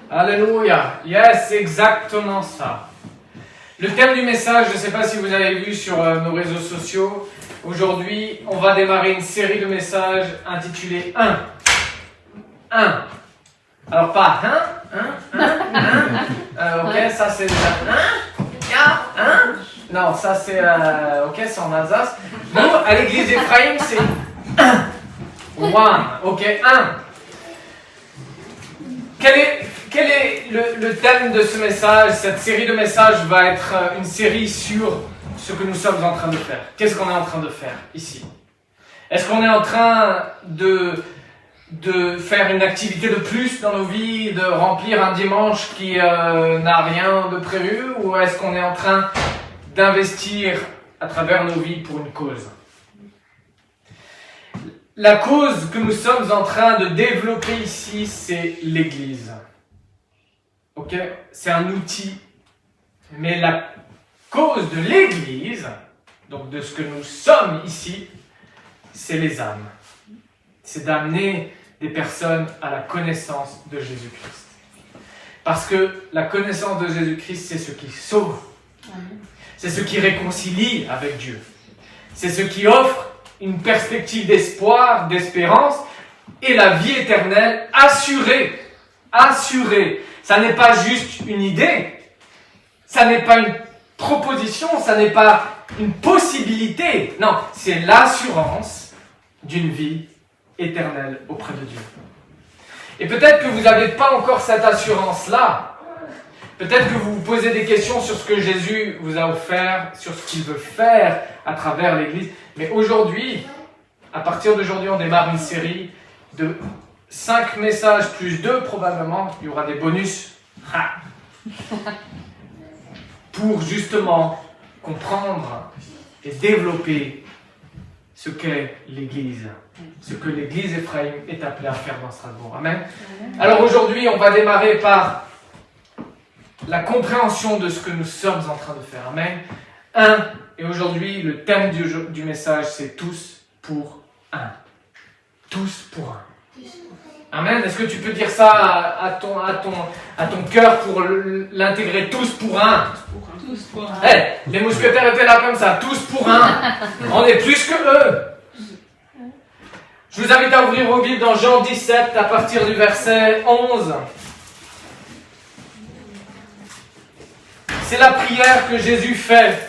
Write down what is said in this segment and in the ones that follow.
Alléluia. Yes, c'est exactement ça. Le thème du message, je ne sais pas si vous avez vu sur nos réseaux sociaux, aujourd'hui, on va démarrer une série de messages intitulée 1. 1. Alors pas 1. Ok, ça c'est déjà 1. Non, ça c'est ok, c'est en Alsace. Nous, à l'église d'Ephraïm, c'est 1. 1. Ok, 1. Quel est le thème de ce message? Cette série de messages va être une série sur ce que nous sommes en train de faire. Qu'est-ce qu'on est en train de faire ici? Est-ce qu'on est en train de faire une activité de plus dans nos vies, de remplir un dimanche qui n'a rien de prévu, ou est-ce qu'on est en train d'investir à travers nos vies pour une cause? La cause que nous sommes en train de développer ici, c'est l'Église. Ok? C'est un outil. Mais la cause de l'Église, donc de ce que nous sommes ici, c'est les âmes. C'est d'amener des personnes à la connaissance de Jésus-Christ. Parce que la connaissance de Jésus-Christ, c'est ce qui sauve. C'est ce qui réconcilie avec Dieu. C'est ce qui offre une perspective d'espoir, d'espérance et la vie éternelle assurée. Assurée. Ça n'est pas juste une idée. Ça n'est pas une proposition. Ça n'est pas une possibilité. Non, c'est l'assurance d'une vie éternelle auprès de Dieu. Et peut-être que vous n'avez pas encore cette assurance-là. Peut-être que vous vous posez des questions sur ce que Jésus vous a offert, sur ce qu'il veut faire à travers l'Église. Mais aujourd'hui, à partir d'aujourd'hui, on démarre une série de 5 messages plus 2 probablement. Il y aura des bonus. Pour justement comprendre et développer ce qu'est l'Église. Ce que l'Église Ephraïm est appelée à faire dans Strasbourg. Amen. Alors aujourd'hui, on va démarrer par la compréhension de ce que nous sommes en train de faire. Amen. 1. Et aujourd'hui, le thème du message, c'est tous pour un. Tous pour un. Amen. Est-ce que tu peux dire ça à ton cœur pour l'intégrer? Tous pour un. Tous pour un. Hey, les mousquetaires étaient là comme ça. Tous pour un. On est plus que eux. Je vous invite à ouvrir vos Bibles dans Jean 17 à partir du verset 11. C'est la prière que Jésus fait.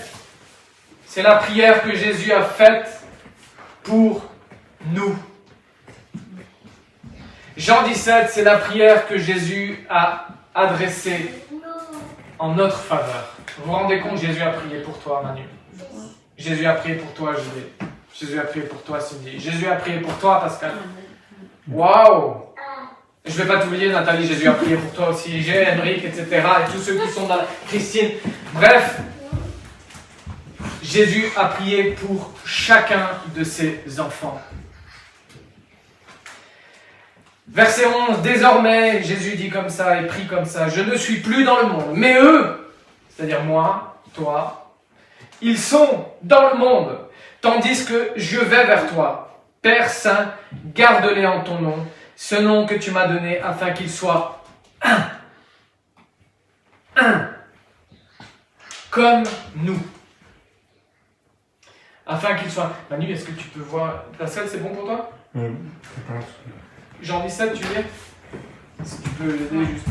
C'est la prière que Jésus a faite pour nous. Jean 17, c'est la prière que Jésus a adressée en notre faveur. Vous vous rendez compte, Jésus a prié pour toi, Manu. Jésus a prié pour toi, Julie. Jésus a prié pour toi, Cindy. Jésus a prié pour toi, Pascal. Waouh! Je ne vais pas t'oublier, Nathalie, Jésus a prié pour toi aussi. J'ai, Henrik, etc. Et tous ceux qui sont dans la... Christine. Bref, Jésus a prié pour chacun de ses enfants. Verset 11, désormais, Jésus dit comme ça et prie comme ça, je ne suis plus dans le monde, mais eux, c'est-à-dire moi, toi, ils sont dans le monde, tandis que je vais vers toi. Père Saint, garde-les en ton nom, ce nom que tu m'as donné, afin qu'ils soient un, comme nous. Afin qu'ils soient... Manu, est-ce que tu peux voir... Pascal, c'est bon pour toi? Je pense. Jean 17, tu viens? Si tu peux l'aider juste.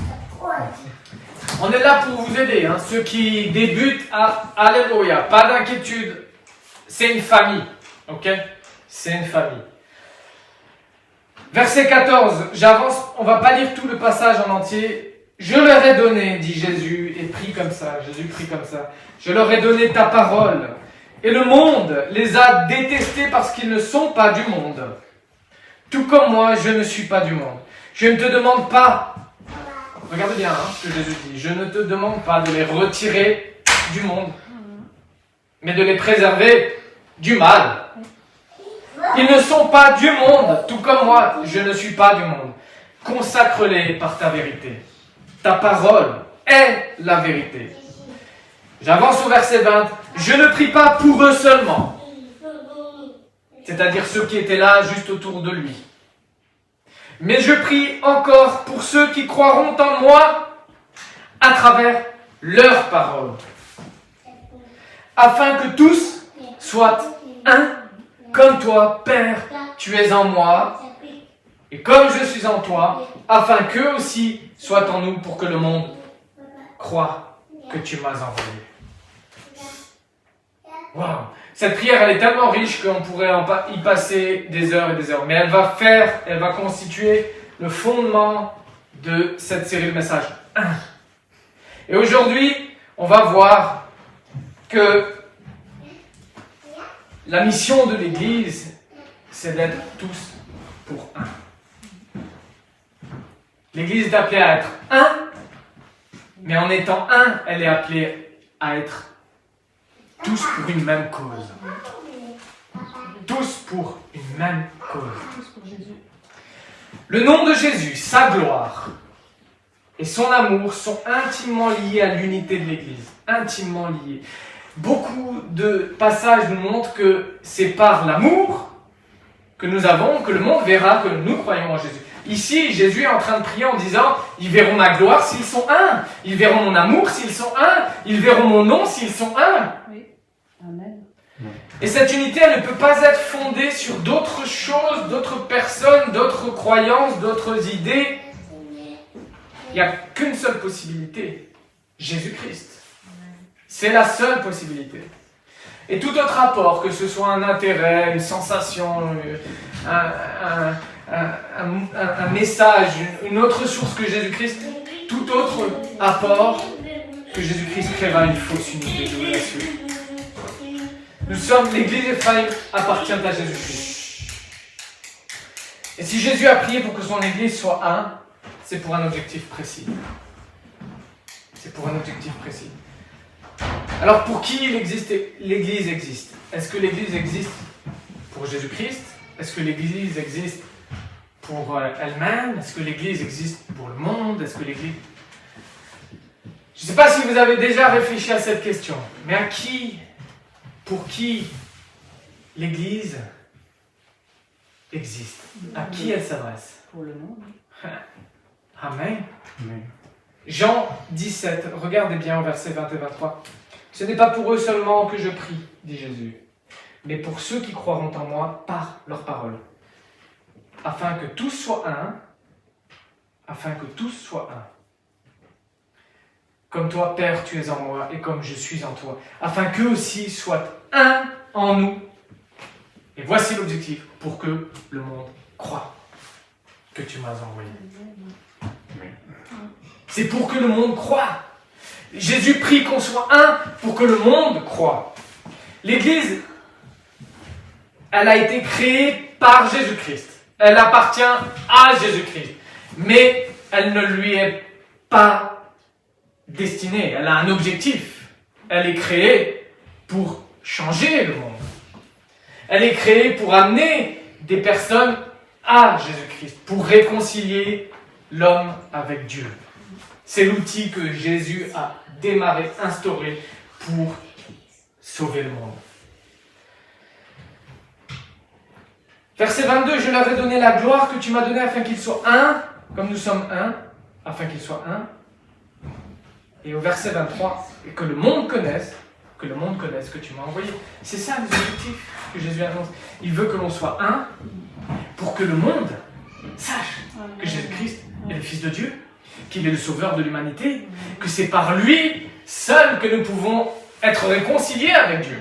On est là pour vous aider, hein. Ceux qui débutent à Alléluia, pas d'inquiétude. C'est une famille, ok? C'est une famille. Verset 14, j'avance, on va pas lire tout le passage en entier. Je leur ai donné, dit Jésus, et prie comme ça, Jésus prie comme ça. Je leur ai donné ta parole. Et le monde les a détestés parce qu'ils ne sont pas du monde. Tout comme moi, je ne suis pas du monde. Je ne te demande pas, regarde bien ce que Jésus dit, je ne te demande pas de les retirer du monde, mais de les préserver du mal. Ils ne sont pas du monde, tout comme moi, je ne suis pas du monde. Consacre-les par ta vérité. Ta parole est la vérité. J'avance au verset 20. Je ne prie pas pour eux seulement, c'est-à-dire ceux qui étaient là juste autour de lui. Mais je prie encore pour ceux qui croiront en moi à travers leur parole, afin que tous soient un, comme toi, Père, tu es en moi, et comme je suis en toi, afin qu'eux aussi soient en nous, pour que le monde croie que tu m'as envoyé. Waouh! Cette prière, elle est tellement riche qu'on pourrait y passer des heures et des heures. Mais elle va constituer le fondement de cette série de messages. Et aujourd'hui, on va voir que la mission de l'Église, c'est d'être tous pour un. L'Église est appelée à être un, mais en étant un, elle est appelée à être tous pour une même cause. Tous pour une même cause. Le nom de Jésus, sa gloire et son amour sont intimement liés à l'unité de l'Église. Intimement liés. Beaucoup de passages nous montrent que c'est par l'amour que nous avons que le monde verra que nous croyons en Jésus. Ici, Jésus est en train de prier en disant « Ils verront ma gloire s'ils sont un. Ils verront mon amour s'ils sont un. Ils verront mon nom s'ils sont un. » Amen. Et cette unité, elle ne peut pas être fondée sur d'autres choses, d'autres personnes, d'autres croyances, d'autres idées. Il n'y a qu'une seule possibilité, Jésus-Christ. C'est la seule possibilité. Et tout autre rapport, que ce soit un intérêt, une sensation, un message, une autre source que Jésus-Christ, tout autre apport que Jésus-Christ créera une fausse unité, je vous l'assure. Nous sommes, l'Église Ephraim appartient à Jésus-Christ. Et si Jésus a prié pour que son Église soit un, c'est pour un objectif précis. C'est pour un objectif précis. Alors pour qui l'Église existe? Est-ce que l'Église existe pour Jésus-Christ? Est-ce que l'Église existe pour elle-même? Est-ce que l'Église existe pour le monde? Est-ce que l'Église... Je ne sais pas si vous avez déjà réfléchi à cette question, mais à qui... Pour qui l'Église existe? À qui elle s'adresse? Pour le monde. Amen. Amen. Jean 17, regardez bien au verset 20 et 23. Ce n'est pas pour eux seulement que je prie, dit Jésus, mais pour ceux qui croiront en moi par leur parole, afin que tous soient un, afin que tous soient un. Comme toi, Père, tu es en moi, et comme je suis en toi, afin qu'eux aussi soient un en nous. Et voici l'objectif, pour que le monde croie que tu m'as envoyé. C'est pour que le monde croie. Jésus prie qu'on soit un pour que le monde croie. L'Église, elle a été créée par Jésus-Christ. Elle appartient à Jésus-Christ. Mais elle ne lui est pas destinée. Elle a un objectif. Elle est créée pour changer le monde. Elle est créée pour amener des personnes à Jésus-Christ, pour réconcilier l'homme avec Dieu. C'est l'outil que Jésus a démarré, instauré pour sauver le monde. Verset 22, je leur ai donné la gloire que tu m'as donnée afin qu'ils soient un, comme nous sommes un, afin qu'ils soient un. Et au verset 23, et que le monde connaisse que tu m'as envoyé. C'est ça les objectifs que Jésus annonce. Il veut que l'on soit un pour que le monde sache que Jésus-Christ est le Fils de Dieu, qu'il est le sauveur de l'humanité, que c'est par lui seul que nous pouvons être réconciliés avec Dieu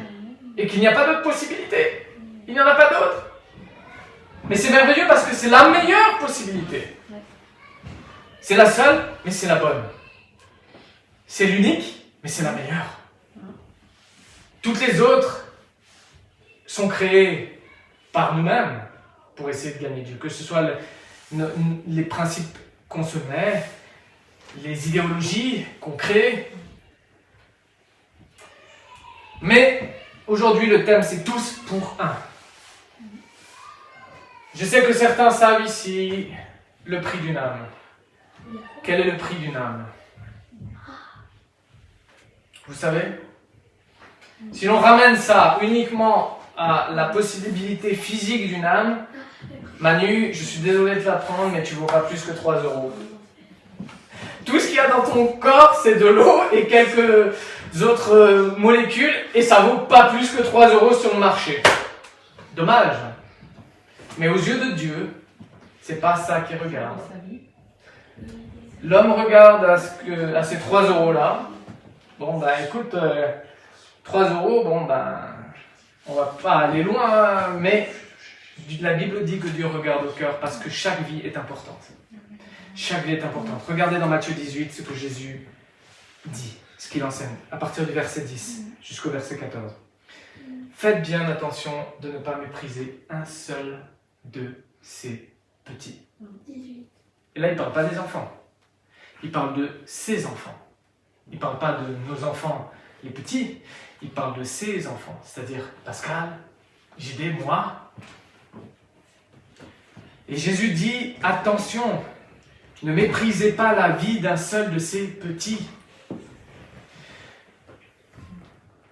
et qu'il n'y a pas d'autre possibilité. Il n'y en a pas d'autre. Mais c'est merveilleux parce que c'est la meilleure possibilité. C'est la seule, mais c'est la bonne. C'est l'unique, mais c'est la meilleure. Toutes les autres sont créées par nous-mêmes pour essayer de gagner Dieu. Que ce soit les principes qu'on se met, les idéologies qu'on crée. Mais aujourd'hui, le thème, c'est tous pour un. Je sais que certains savent ici le prix d'une âme. Quel est le prix d'une âme? Vous savez? Si l'on ramène ça uniquement à la possibilité physique d'une âme, Manu, je suis désolé de te l'apprendre, mais tu ne vaux pas plus que 3 euros. Tout ce qu'il y a dans ton corps, c'est de l'eau et quelques autres molécules, et ça vaut pas plus que 3 euros sur le marché. Dommage. Mais aux yeux de Dieu, c'est pas ça qu'il regarde. L'homme regarde à ces 3 euros-là. Bon, ben écoute, 3 euros, bon, ben, on va pas aller loin, mais la Bible dit que Dieu regarde au cœur parce que chaque vie est importante. Chaque vie est importante. Regardez dans Matthieu 18 ce que Jésus dit, ce qu'il enseigne, à partir du verset 10 jusqu'au verset 14. Faites bien attention de ne pas mépriser un seul de ces petits. Et là, il ne parle pas des enfants. Il parle de ses enfants. Il ne parle pas de nos enfants, les petits. Il parle de ses enfants, c'est-à-dire Pascal, JD, moi. Et Jésus dit, attention, ne méprisez pas la vie d'un seul de ces petits.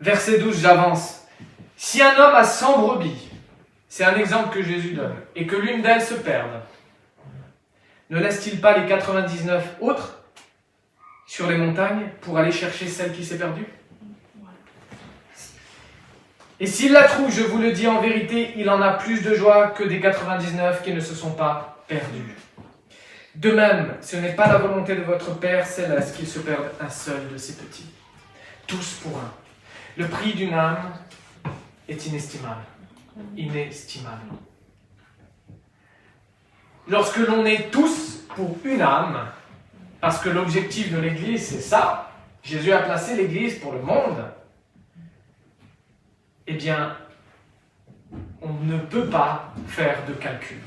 Verset 12, j'avance. Si un homme a 100 brebis, c'est un exemple que Jésus donne, et que l'une d'elles se perde, ne laisse-t-il pas les 99 autres sur les montagnes pour aller chercher celle qui s'est perdue? Et s'il la trouve, je vous le dis en vérité, il en a plus de joie que des 99 qui ne se sont pas perdus. De même, ce n'est pas la volonté de votre Père céleste qu'il se perde un seul de ces petits. Tous pour un. Le prix d'une âme est inestimable. Inestimable. Lorsque l'on est tous pour une âme, parce que l'objectif de l'Église, c'est ça, Jésus a placé l'Église pour le monde, eh bien, on ne peut pas faire de calcul.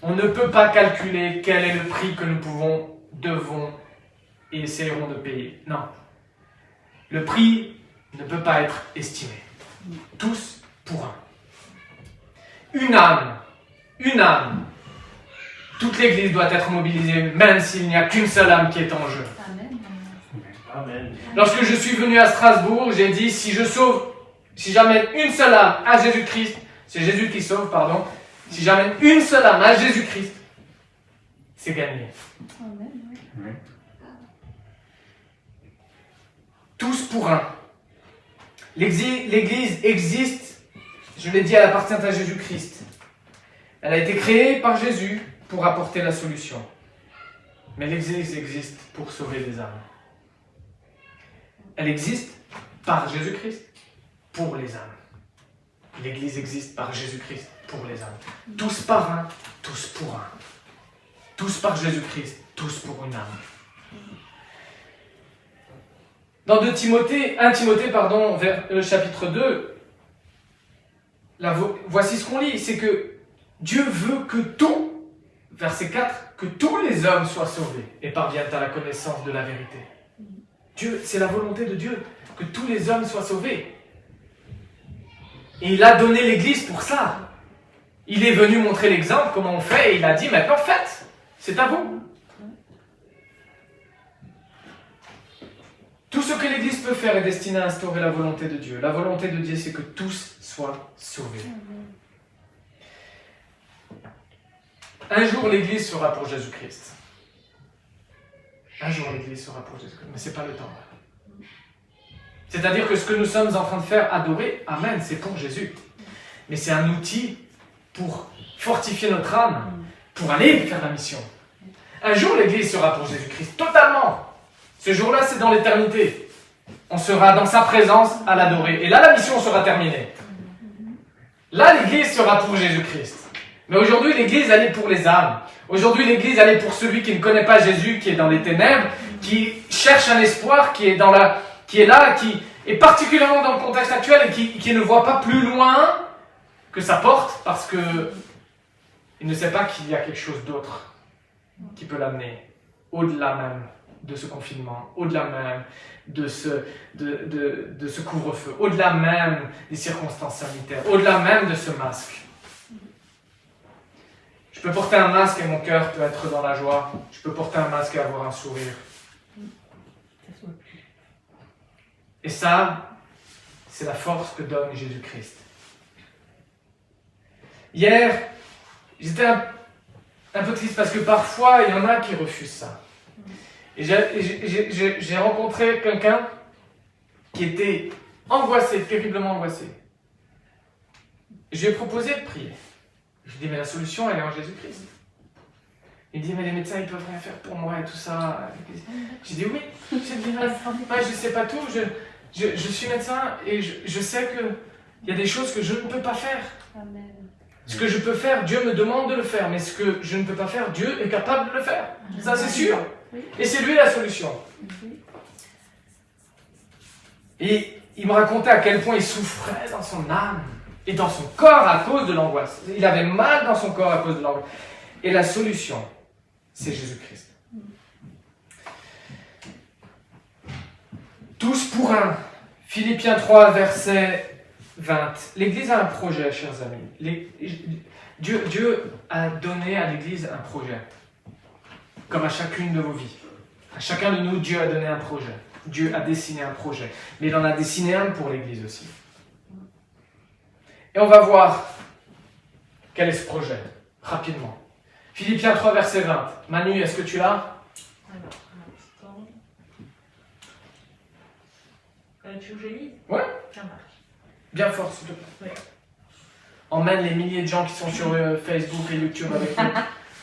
On ne peut pas calculer quel est le prix que nous pouvons, devons et essayerons de payer. Non. Le prix ne peut pas être estimé. Tous pour un. Une âme. Toute l'Église doit être mobilisée, même s'il n'y a qu'une seule âme qui est en jeu. Amen. Lorsque je suis venu à Strasbourg, j'ai dit, si j'amène une seule âme à Jésus-Christ, c'est Jésus qui sauve, pardon, si j'amène une seule âme à Jésus-Christ, c'est gagné. Amen. Tous pour un. L'Église existe, je l'ai dit, elle appartient à Jésus-Christ. Elle a été créée par Jésus pour apporter la solution. Mais l'Église existe pour sauver des âmes. Elle existe par Jésus-Christ pour les âmes. L'Église existe par Jésus-Christ pour les âmes. Tous par un, tous pour un. Tous par Jésus-Christ, tous pour une âme. Dans 1 Timothée, chapitre 2, voici ce qu'on lit, c'est que Dieu veut que verset 4, que tous les hommes soient sauvés et parviennent à la connaissance de la vérité. Dieu, c'est la volonté de Dieu, que tous les hommes soient sauvés. Et il a donné l'Église pour ça. Il est venu montrer l'exemple, comment on fait, et il a dit, maintenant faites, c'est à vous. Tout ce que l'Église peut faire est destiné à instaurer la volonté de Dieu. La volonté de Dieu, c'est que tous soient sauvés. Un jour, l'Église sera pour Jésus-Christ. Un jour, l'Église sera pour Jésus-Christ. Mais ce n'est pas le temps. C'est-à-dire que ce que nous sommes en train de faire, adorer, amen, c'est pour Jésus. Mais c'est un outil pour fortifier notre âme, pour aller faire la mission. Un jour, l'Église sera pour Jésus-Christ, totalement. Ce jour-là, c'est dans l'éternité. On sera dans sa présence à l'adorer. Et là, la mission sera terminée. Là, l'Église sera pour Jésus-Christ. Mais aujourd'hui, l'Église, elle est pour les âmes. Aujourd'hui, l'Église, elle est pour celui qui ne connaît pas Jésus, qui est dans les ténèbres, qui cherche un espoir, qui est là, qui est particulièrement dans le contexte actuel et qui ne voit pas plus loin que sa porte, parce que il ne sait pas qu'il y a quelque chose d'autre qui peut l'amener au-delà même de ce confinement, au-delà même de ce couvre-feu, au-delà même des circonstances sanitaires, au-delà même de ce masque. Je peux porter un masque et mon cœur peut être dans la joie. Je peux porter un masque et avoir un sourire. Et ça, c'est la force que donne Jésus-Christ. Hier, j'étais un peu triste parce que parfois, il y en a qui refusent ça. Et j'ai rencontré quelqu'un qui était angoissé, terriblement angoissé. Je lui ai proposé de prier. Je lui ai dit, mais la solution, elle est en Jésus-Christ. Il dit, mais les médecins, ils peuvent rien faire pour moi et tout ça. J'ai dit, oui, je sais pas tout, je suis médecin et je sais qu'il y a des choses que je ne peux pas faire. Amen. Ce que je peux faire, Dieu me demande de le faire, mais ce que je ne peux pas faire, Dieu est capable de le faire. Ça, c'est sûr. Et c'est lui la solution. Et il me racontait à quel point il souffrait dans son âme et dans son corps à cause de l'angoisse. Il avait mal dans son corps à cause de l'angoisse. Et la solution, c'est Jésus-Christ. Tous pour un. Philippiens 3, verset 20. L'Église a un projet, chers amis. Dieu a donné à l'Église un projet. Comme à chacune de vos vies. À chacun de nous, Dieu a donné un projet. Dieu a dessiné un projet. Mais il en a dessiné un pour l'Église aussi. Et on va voir quel est ce projet, rapidement. Philippiens 3, verset 20. Manu, est-ce que tu l'as? Alors, un instant. Tu veux que je lise? Ouais. Ça marche. Bien fort, s'il te plaît. Ouais. Emmène les milliers de gens qui sont sur Facebook et YouTube avec nous.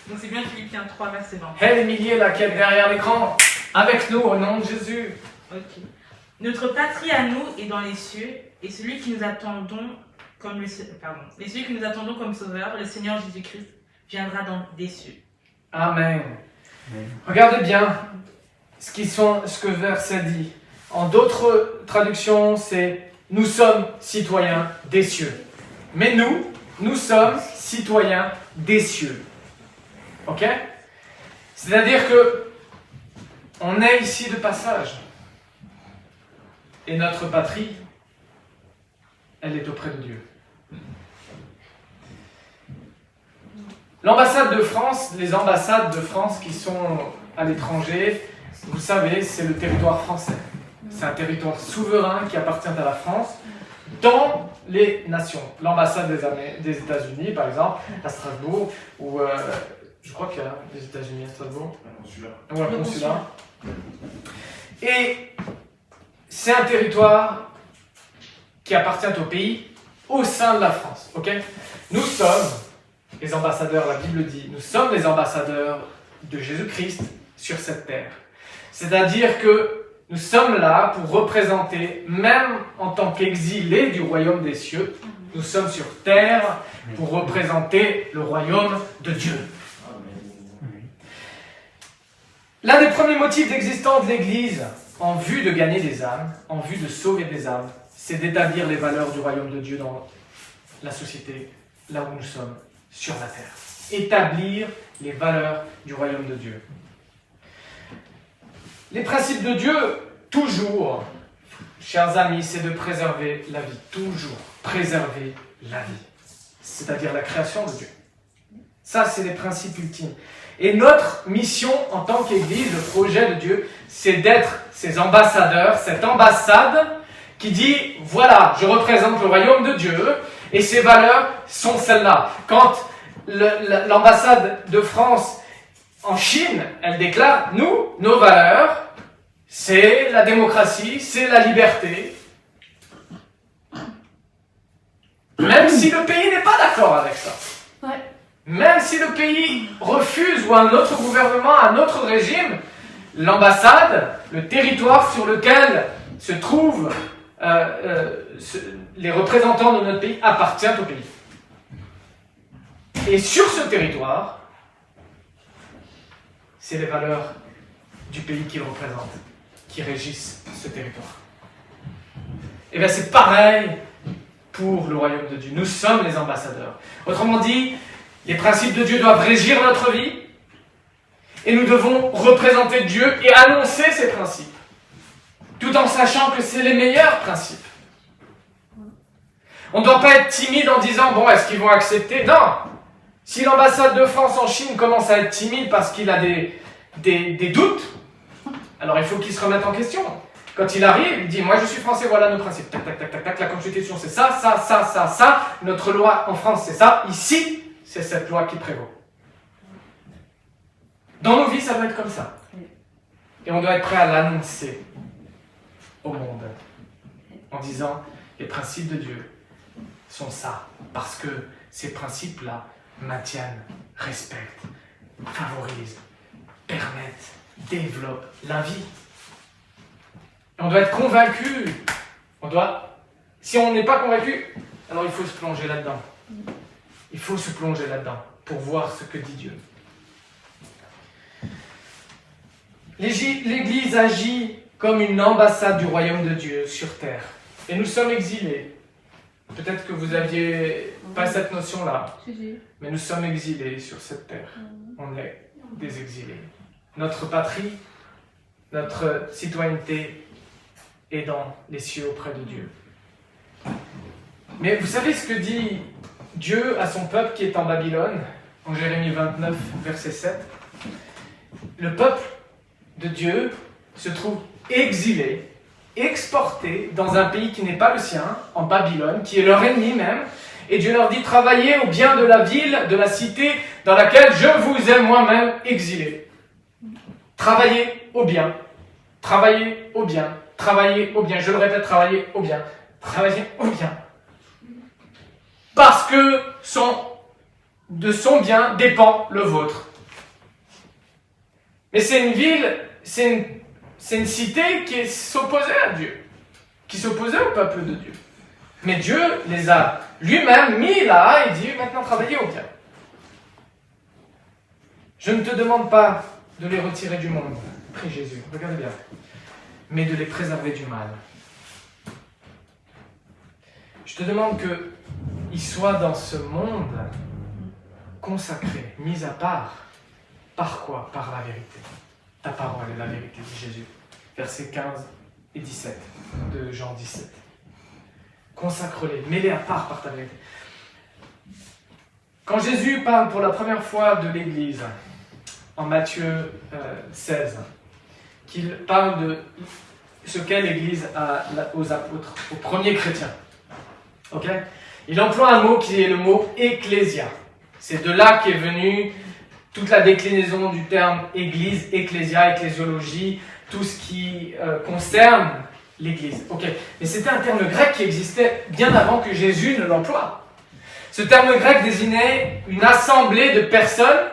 Donc c'est bien Philippiens 3, verset 20. Hey, les milliers là qui est derrière l'écran, avec nous au nom de Jésus. Ok. Notre patrie à nous est dans les cieux, et celui qui nous attendons comme et celui que nous attendons comme sauveur, le Seigneur Jésus-Christ, viendra des cieux. Amen. Regardez bien ce que le verset dit. En d'autres traductions, c'est « Nous sommes citoyens des cieux ». Mais nous sommes citoyens des cieux. Ok? C'est-à-dire que on est ici de passage. Et notre patrie, elle est auprès de Dieu. L'ambassade de France, les ambassades de France qui sont à l'étranger, vous savez, c'est le territoire français. C'est un territoire souverain qui appartient à la France dans les nations. L'ambassade des États-Unis, par exemple, à Strasbourg, ou je crois qu'il y a des États-Unis à Strasbourg. Ou un consulat. Et c'est un territoire qui appartient au pays au sein de la France. Ok? Nous sommes les ambassadeurs, la Bible dit, nous sommes les ambassadeurs de Jésus-Christ sur cette terre. C'est-à-dire que nous sommes là pour représenter, même en tant qu'exilés du royaume des cieux, nous sommes sur terre pour représenter le royaume de Dieu. L'un des premiers motifs d'existence de l'Église, en vue de gagner des âmes, en vue de sauver des âmes, c'est d'établir les valeurs du royaume de Dieu dans la société, là où nous sommes, sur la terre. Établir les valeurs du royaume de Dieu. Les principes de Dieu, toujours, chers amis, c'est de préserver la vie. Toujours préserver la vie. C'est-à-dire la création de Dieu. Ça, c'est les principes ultimes. Et notre mission en tant qu'Église, le projet de Dieu, c'est d'être ces ambassadeurs, cette ambassade qui dit, voilà, je représente le royaume de Dieu et ces valeurs sont celles-là. Quand l'ambassade de France en Chine, elle déclare, nous, nos valeurs, c'est la démocratie, c'est la liberté. Même si le pays n'est pas d'accord avec ça. Ouais. Même si le pays refuse ou un autre gouvernement, un autre régime, l'ambassade, le territoire sur lequel se trouvent les représentants de notre pays appartient au pays. Et sur ce territoire, c'est les valeurs du pays qu'il représente qui régissent ce territoire. Et bien c'est pareil pour le royaume de Dieu. Nous sommes les ambassadeurs. Autrement dit, les principes de Dieu doivent régir notre vie et nous devons représenter Dieu et annoncer ces principes, tout en sachant que c'est les meilleurs principes. On ne doit pas être timide en disant « bon, est-ce qu'ils vont accepter ?» Non. Si l'ambassade de France en Chine commence à être timide parce qu'il a des doutes, alors il faut qu'il se remette en question. Quand il arrive, il dit, moi je suis français, voilà nos principes. Tac, tac, tac, tac, tac, la Constitution c'est ça, ça, ça, ça, ça. Notre loi en France c'est ça. Ici, c'est cette loi qui prévaut. Dans nos vies, ça doit être comme ça. Et on doit être prêt à l'annoncer au monde en disant, les principes de Dieu sont ça. Parce que ces principes-là maintiennent, respectent, favorisent, permettent, développent la vie. Et on doit être convaincu. Si on n'est pas convaincu, alors il faut se plonger là-dedans. Il faut se plonger là-dedans pour voir ce que dit Dieu. L'Église agit comme une ambassade du royaume de Dieu sur terre. Et nous sommes exilés. Peut-être que vous n'aviez pas cette notion-là. Mais nous sommes exilés sur cette terre. On est des exilés. Notre patrie, notre citoyenneté est dans les cieux auprès de Dieu. Mais vous savez ce que dit Dieu à son peuple qui est en Babylone, en Jérémie 29, verset 7 ? Le peuple de Dieu se trouve exilé, exporté dans un pays qui n'est pas le sien, en Babylone, qui est leur ennemi même, et Dieu leur dit, travaillez au bien de la ville, de la cité dans laquelle je vous ai moi-même exilé. Travaillez au bien, travaillez au bien, travaillez au bien, je le répète, travaillez au bien, travaillez au bien. Parce que de son bien dépend le vôtre. Mais c'est une ville, c'est une cité qui s'opposait à Dieu, qui s'opposait au peuple de Dieu. Mais Dieu les a lui-même mis là et dit maintenant travaillez au bien. Je ne te demande pas de les retirer du monde, prie Jésus, regardez bien, mais de les préserver du mal. Je te demande qu'ils soient dans ce monde consacré, mis à part. Par quoi ? Par la vérité. Ta parole est la vérité, dit Jésus. Versets 15 et 17 de Jean 17. Consacre-les, mets-les à part par ta vérité. Quand Jésus parle pour la première fois de l'Église, en Matthieu 16, qu'il parle de ce qu'est l'Église aux apôtres, aux premiers chrétiens. Okay ? Il emploie un mot qui est le mot « ecclésia ». C'est de là qu'est venue toute la déclinaison du terme église, ecclésia, ecclésiologie, tout ce qui concerne l'église. Ok, mais c'était un terme grec qui existait bien avant que Jésus ne l'emploie. Ce terme grec désignait une assemblée de personnes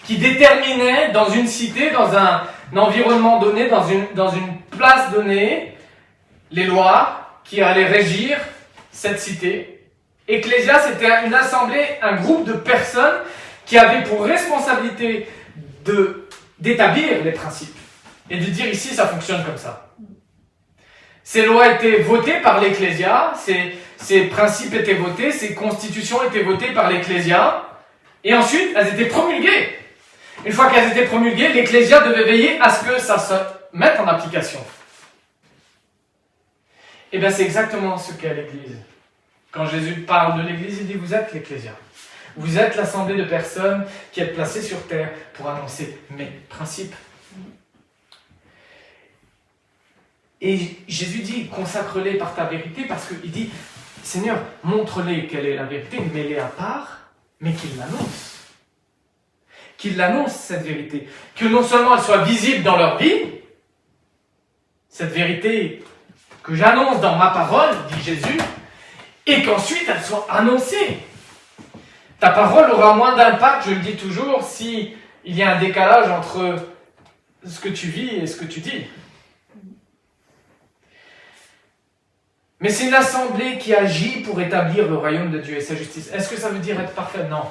qui déterminaient dans une cité, dans un environnement donné, dans une place donnée, les lois qui allaient régir cette cité. Ecclésia, c'était une assemblée, un groupe de personnes qui avaient pour responsabilité d'établir les principes et de dire ici ça fonctionne comme ça. Ces lois étaient votées par l'Ecclésia, ces principes étaient votés, ces constitutions étaient votées par l'Ecclésia, et ensuite elles étaient promulguées. Une fois qu'elles étaient promulguées, l'Ecclésia devait veiller à ce que ça se mette en application. Et bien c'est exactement ce qu'est l'Église. Quand Jésus parle de l'Église, il dit vous êtes l'Ecclésia. Vous êtes l'assemblée de personnes qui êtes placées sur terre pour annoncer mes principes. Et Jésus dit, consacre-les par ta vérité, parce qu'il dit, Seigneur, montre-les quelle est la vérité, mets-les à part, mais qu'ils l'annoncent. Qu'ils l'annoncent, cette vérité. Que non seulement elle soit visible dans leur vie, cette vérité que j'annonce dans ma parole, dit Jésus, et qu'ensuite elle soit annoncée. Ta parole aura moins d'impact, je le dis toujours, si il y a un décalage entre ce que tu vis et ce que tu dis. Mais c'est une assemblée qui agit pour établir le royaume de Dieu et sa justice. Est-ce que ça veut dire être parfait ? Non,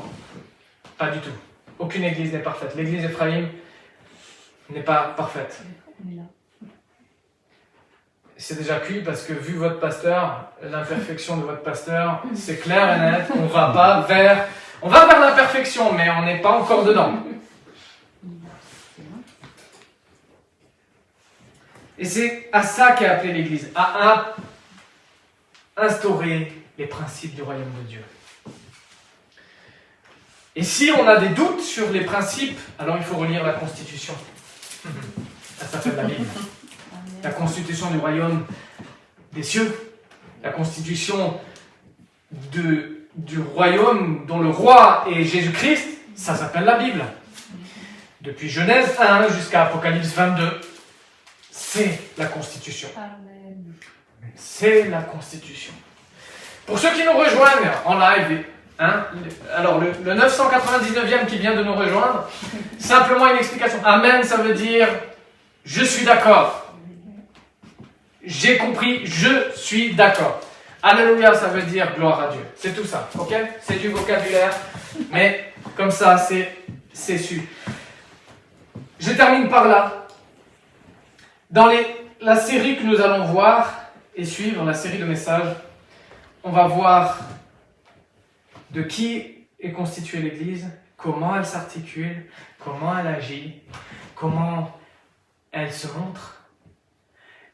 pas du tout. Aucune église n'est parfaite. L'église Ephraim n'est pas parfaite. C'est déjà cuit parce que vu votre pasteur, l'imperfection de votre pasteur, c'est clair et net, on va vers la perfection, mais on n'est pas encore dedans. Et c'est à ça qu'est appelée l'Église, à instaurer les principes du royaume de Dieu. Et si on a des doutes sur les principes, alors il faut relire la Constitution. Ça s'appelle la Bible. La constitution du royaume des cieux. La constitution du royaume dont le roi est Jésus-Christ, ça s'appelle la Bible. Depuis Genèse 1 jusqu'à Apocalypse 22, c'est la constitution. Amen. C'est la constitution. Pour ceux qui nous rejoignent en live, hein, alors le 999e qui vient de nous rejoindre, simplement une explication. Amen, ça veut dire je suis d'accord. J'ai compris, je suis d'accord. Alléluia, ça veut dire gloire à Dieu. C'est tout ça, ok? C'est du vocabulaire, mais comme ça, c'est su. Je termine par là. Dans la série que nous allons voir et suivre, la série de messages, on va voir de qui est constituée l'Église, comment elle s'articule, comment elle agit, comment elle se montre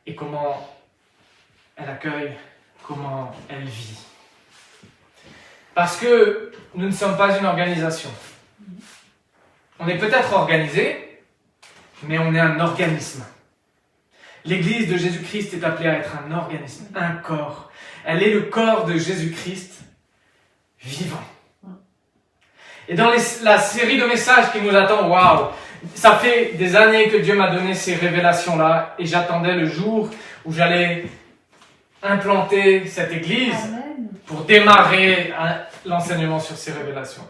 et comment elle accueille, comment elle vit. Parce que nous ne sommes pas une organisation. On est peut-être organisé, mais on est un organisme. L'Église de Jésus-Christ est appelée à être un organisme, un corps. Elle est le corps de Jésus-Christ vivant. Et dans la série de messages qui nous attend, waouh, ça fait des années que Dieu m'a donné ces révélations-là et j'attendais le jour où j'allais implanter cette Église pour démarrer l'enseignement sur ces révélations.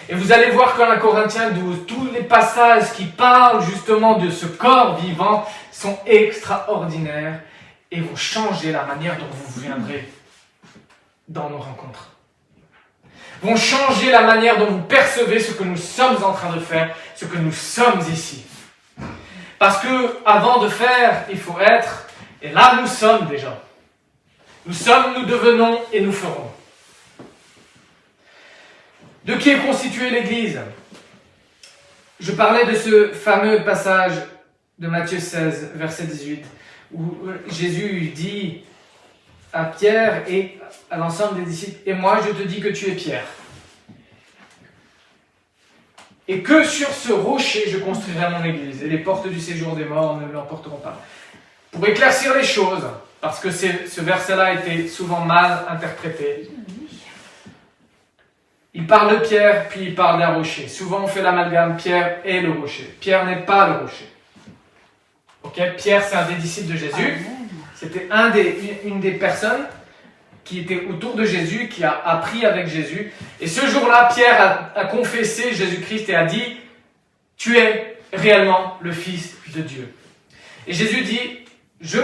Et vous allez voir qu'en 1 Corinthiens 12, tous les passages qui parlent justement de ce corps vivant sont extraordinaires et vont changer la manière dont vous viendrez dans nos rencontres. Vont changer la manière dont vous percevez ce que nous sommes en train de faire, ce que nous sommes ici. Parce que avant de faire, il faut être, et là nous sommes déjà. Nous sommes, nous devenons et nous ferons. De qui est constituée l'Église? Je parlais de ce fameux passage de Matthieu 16, verset 18, où Jésus dit à Pierre et à l'ensemble des disciples, « Et moi, je te dis que tu es Pierre. Et que sur ce rocher, je construirai mon Église, et les portes du séjour des morts ne l'emporteront pas. » Pour éclaircir les choses, parce que ce verset-là a été souvent mal interprété, il parle de Pierre, puis il parle d'un rocher. Souvent, on fait l'amalgame, Pierre est le rocher. Pierre n'est pas le rocher. Ok, Pierre, c'est un des disciples de Jésus. C'était une des personnes qui était autour de Jésus, qui a appris avec Jésus. Et ce jour-là, Pierre a confessé Jésus-Christ et a dit « Tu es réellement le Fils de Dieu. » Et Jésus dit « Je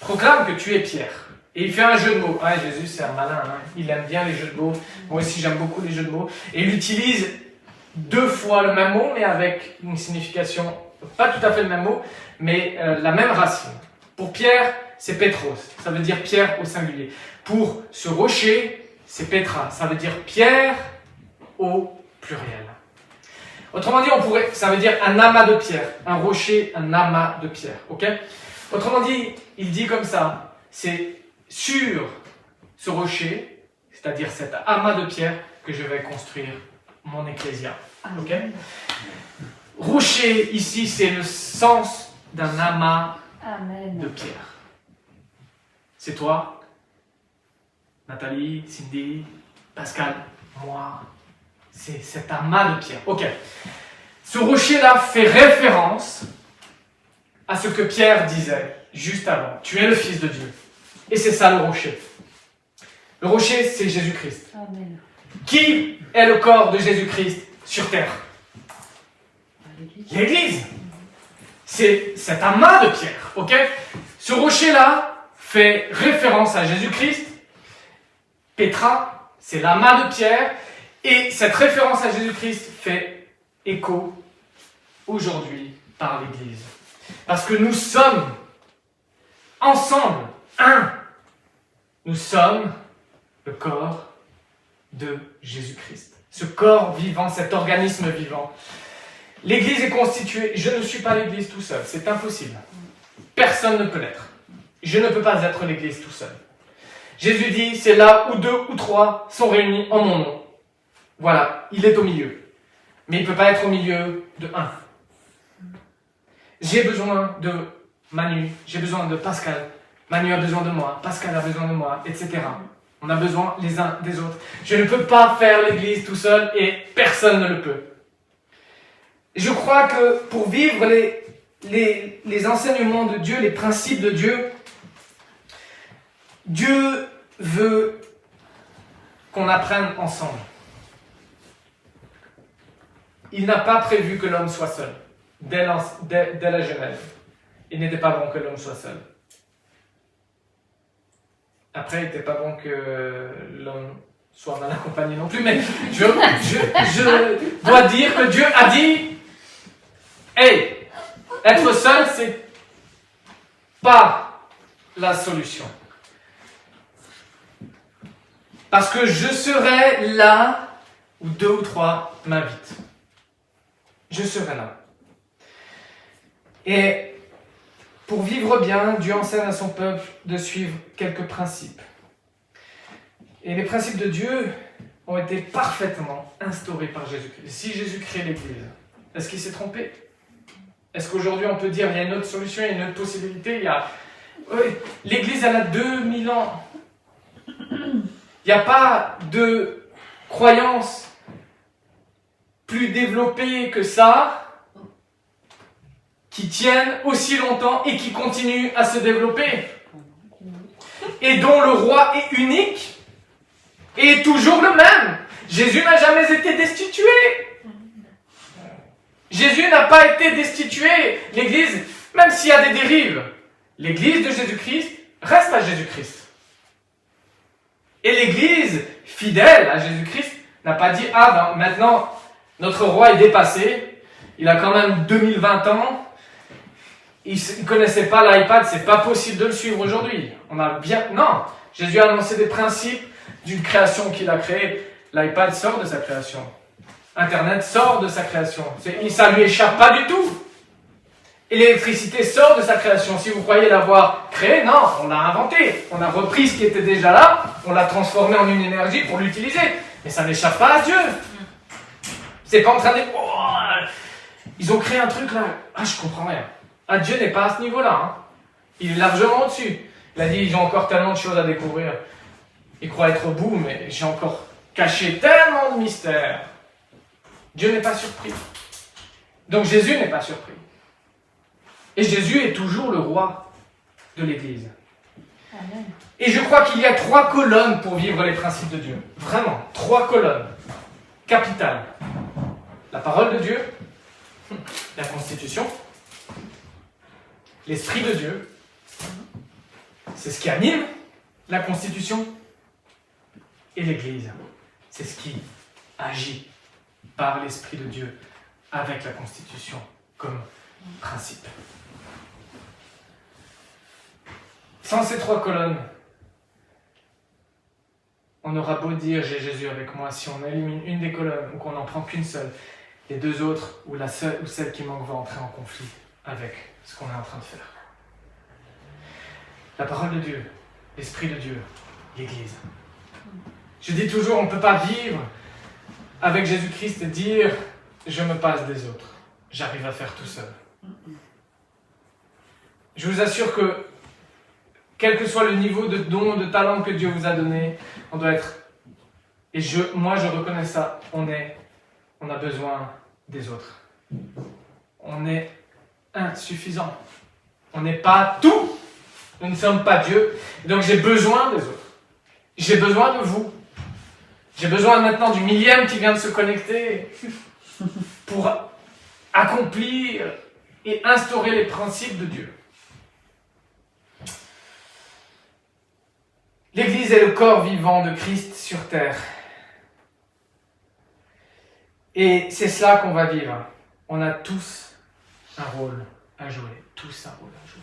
proclame que tu es Pierre. » Et il fait un jeu de mots. Ah, Jésus, c'est un malin. Hein. Il aime bien les jeux de mots. Moi aussi, j'aime beaucoup les jeux de mots. Et il utilise 2 fois le même mot, mais avec une signification, pas tout à fait le même mot, mais la même racine. Pour Pierre, c'est Pétros. Ça veut dire Pierre au singulier. Pour ce rocher, c'est Pétra. Ça veut dire Pierre au pluriel. Autrement dit, ça veut dire un amas de pierre. Un rocher, un amas de pierre. Ok? Autrement dit, il dit comme ça, c'est sur ce rocher, c'est-à-dire cet amas de pierre, que je vais construire mon ecclésia. Ok? Rocher, ici, c'est le sens d'un amas de pierre. C'est toi, Nathalie, Cindy, Pascal, moi. C'est cet amas de pierre. Ok. Ce rocher-là fait référence à ce que Pierre disait juste avant. Tu es le Fils de Dieu. Et c'est ça le rocher. Le rocher, c'est Jésus-Christ. Amen. Qui est le corps de Jésus-Christ sur terre? L'Église. C'est cet amas de pierre. Ok? Ce rocher-là fait référence à Jésus-Christ. Pétra, c'est l'amas de pierre. Et cette référence à Jésus-Christ fait écho aujourd'hui par l'Église. Parce que nous sommes ensemble un. Nous sommes le corps de Jésus-Christ. Ce corps vivant, cet organisme vivant. L'Église est constituée. Je ne suis pas l'Église tout seul. C'est impossible. Personne ne peut l'être. Je ne peux pas être l'Église tout seul. Jésus dit, c'est là où 2 ou 3 sont réunis en mon nom. Voilà, il est au milieu. Mais il ne peut pas être au milieu de 1. J'ai besoin de Manu, j'ai besoin de Pascal. Manu a besoin de moi, Pascal a besoin de moi, etc. On a besoin les uns des autres. Je ne peux pas faire l'église tout seul et personne ne le peut. Je crois que pour vivre les enseignements de Dieu, les principes de Dieu, Dieu veut qu'on apprenne ensemble. Il n'a pas prévu que l'homme soit seul. Dès la Genèse, il n'était pas bon que l'homme soit seul. Après, il n'était pas bon que l'homme soit mal accompagné non plus, mais je dois dire que Dieu a dit « Hey, être seul, c'est pas la solution. Parce que je serai là où 2 ou 3 m'invitent. Je serai là. » Et pour vivre bien, Dieu enseigne à son peuple de suivre quelques principes. Et les principes de Dieu ont été parfaitement instaurés par Jésus-Christ. Si Jésus crée l'Église, est-ce qu'il s'est trompé? Est-ce qu'aujourd'hui on peut dire qu'il y a une autre solution, il y a une autre possibilité? Oui, l'Église, elle a 2000 ans. Il n'y a pas de croyance plus développée que ça, qui tiennent aussi longtemps et qui continuent à se développer. Et dont le roi est unique et est toujours le même. Jésus n'a jamais été destitué. Jésus n'a pas été destitué. L'Église, même s'il y a des dérives, l'Église de Jésus-Christ reste à Jésus-Christ. Et l'Église, fidèle à Jésus-Christ, n'a pas dit « Ah, ben, maintenant, notre roi est dépassé, il a quand même 2020 ans, il ne connaissait pas l'iPad, c'est pas possible de le suivre aujourd'hui. » Non, Jésus a annoncé des principes d'une création qu'il a créée. L'iPad sort de sa création. Internet sort de sa création. Ça ne lui échappe pas du tout. Et l'électricité sort de sa création. Si vous croyez l'avoir créée, non, on l'a inventé. On a repris ce qui était déjà là, on l'a transformé en une énergie pour l'utiliser. Mais ça n'échappe pas à Dieu. C'est pas en train de... Oh, ils ont créé un truc là. Ah, je comprends rien. Ah, Dieu n'est pas à ce niveau-là. Hein. Il est largement au-dessus. Il a dit, j'ai encore tellement de choses à découvrir. Il croit être au bout, mais j'ai encore caché tellement de mystères. Dieu n'est pas surpris. Donc Jésus n'est pas surpris. Et Jésus est toujours le roi de l'Église. Amen. Et je crois qu'il y a 3 colonnes pour vivre les principes de Dieu. Vraiment, 3 colonnes capitales. La parole de Dieu, la Constitution, l'Esprit de Dieu, c'est ce qui anime la Constitution, et l'Église, c'est ce qui agit par l'Esprit de Dieu avec la Constitution comme principe. Sans ces 3 colonnes, on aura beau dire j'ai Jésus avec moi, si on élimine une des colonnes ou qu'on n'en prend qu'une seule, les 2 autres ou la seule ou celle qui manque va entrer en conflit avec ce qu'on est en train de faire. La parole de Dieu, l'Esprit de Dieu, l'Église. Je dis toujours, on ne peut pas vivre avec Jésus-Christ et dire je me passe des autres, j'arrive à faire tout seul. Je vous assure que quel que soit le niveau de don, de talent que Dieu vous a donné, on doit être, et moi je reconnais ça, on a besoin des autres. On est insuffisant. On n'est pas tout. Nous ne sommes pas Dieu. Donc j'ai besoin des autres. J'ai besoin de vous. J'ai besoin maintenant du 1000e qui vient de se connecter pour accomplir et instaurer les principes de Dieu. L'Église est le corps vivant de Christ sur terre. Et c'est cela qu'on va vivre. On a tous un rôle à jouer. Tous un rôle à jouer.